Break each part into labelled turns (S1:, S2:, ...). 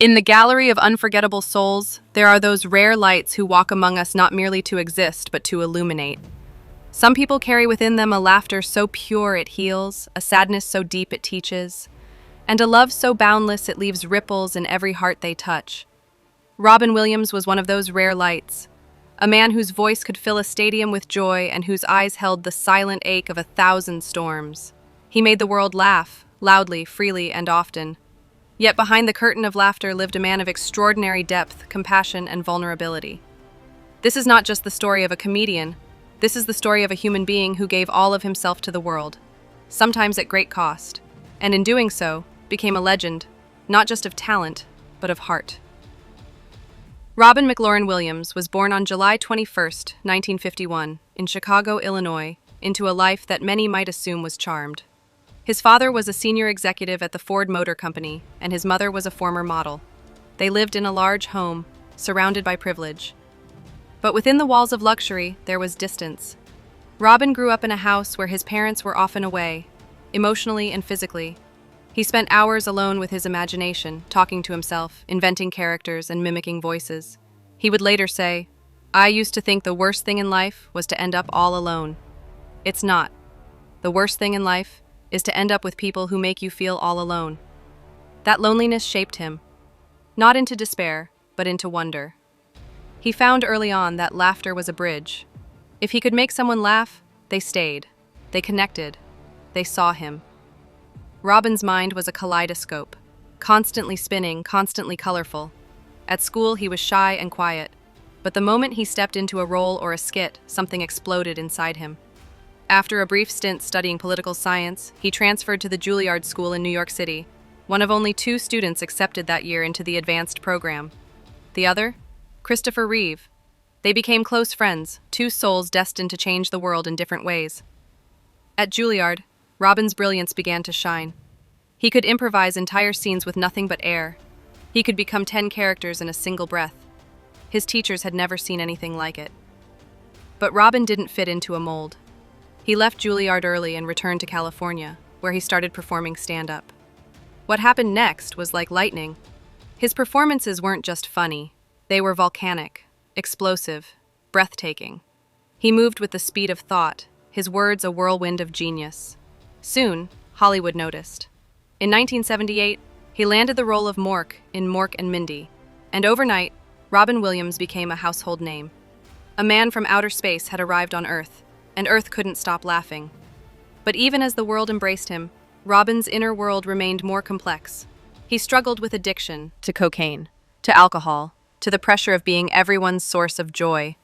S1: In the gallery of unforgettable souls, there are those rare lights who walk among us not merely to exist, but to illuminate. Some people carry within them a laughter so pure it heals, a sadness so deep it teaches, and a love so boundless it leaves ripples in every heart they touch. Robin Williams was one of those rare lights, a man whose voice could fill a stadium with joy and whose eyes held the silent ache of 1,000 storms. He made the world laugh, loudly, freely, and often. Yet behind the curtain of laughter lived a man of extraordinary depth, compassion, and vulnerability. This is not just the story of a comedian. This is the story of a human being who gave all of himself to the world, sometimes at great cost, and in doing so, became a legend, not just of talent, but of heart. Robin McLaurin Williams was born on July 21, 1951, in Chicago, Illinois, into a life that many might assume was charmed. His father was a senior executive at the Ford Motor Company, and his mother was a former model. They lived in a large home, surrounded by privilege. But within the walls of luxury, there was distance. Robin grew up in a house where his parents were often away, emotionally and physically. He spent hours alone with his imagination, talking to himself, inventing characters, and mimicking voices. He would later say, "I used to think the worst thing in life was to end up all alone. It's not. The worst thing in life is to end up with people who make you feel all alone." That loneliness shaped him, not into despair, but into wonder. He found early on that laughter was a bridge. If he could make someone laugh, they stayed. They connected. They saw him. Robin's mind was a kaleidoscope, constantly spinning, constantly colorful. At school, he was shy and quiet, but the moment he stepped into a role or a skit, something exploded inside him. After a brief stint studying political science, he transferred to the Juilliard School in New York City, one of only 2 students accepted that year into the advanced program. The other? Christopher Reeve. They became close friends, 2 souls destined to change the world in different ways. At Juilliard, Robin's brilliance began to shine. He could improvise entire scenes with nothing but air. He could become 10 characters in a single breath. His teachers had never seen anything like it. But Robin didn't fit into a mold. He left Juilliard early and returned to California, where he started performing stand-up. What happened next was like lightning. His performances weren't just funny. They were volcanic, explosive, breathtaking. He moved with the speed of thought, his words a whirlwind of genius. Soon, Hollywood noticed. In 1978, he landed the role of Mork in Mork and Mindy, and overnight, Robin Williams became a household name. A man from outer space had arrived on Earth, and Earth couldn't stop laughing. But even as the world embraced him, Robin's inner world remained more complex. He struggled with addiction to cocaine, to alcohol, to the pressure of being everyone's source of joy.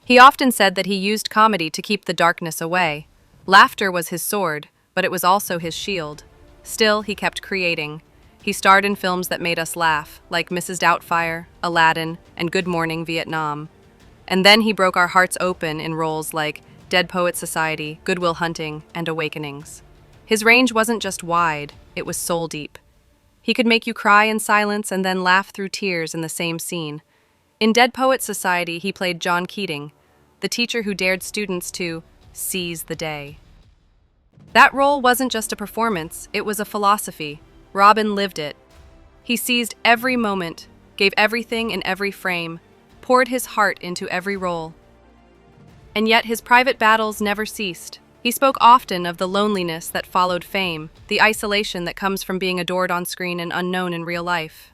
S1: He often said that he used comedy to keep the darkness away. Laughter was his sword, but it was also his shield. Still, he kept creating. He starred in films that made us laugh, like Mrs. Doubtfire, Aladdin, and Good Morning, Vietnam. And then he broke our hearts open in roles like Dead Poets Society, Good Will Hunting, and Awakenings. His range wasn't just wide, it was soul deep. He could make you cry in silence and then laugh through tears in the same scene. In Dead Poets Society, he played John Keating, the teacher who dared students to seize the day. That role wasn't just a performance, it was a philosophy. Robin lived it. He seized every moment, gave everything in every frame, poured his heart into every role. And yet his private battles never ceased. He spoke often of the loneliness that followed fame, the isolation that comes from being adored on screen and unknown in real life.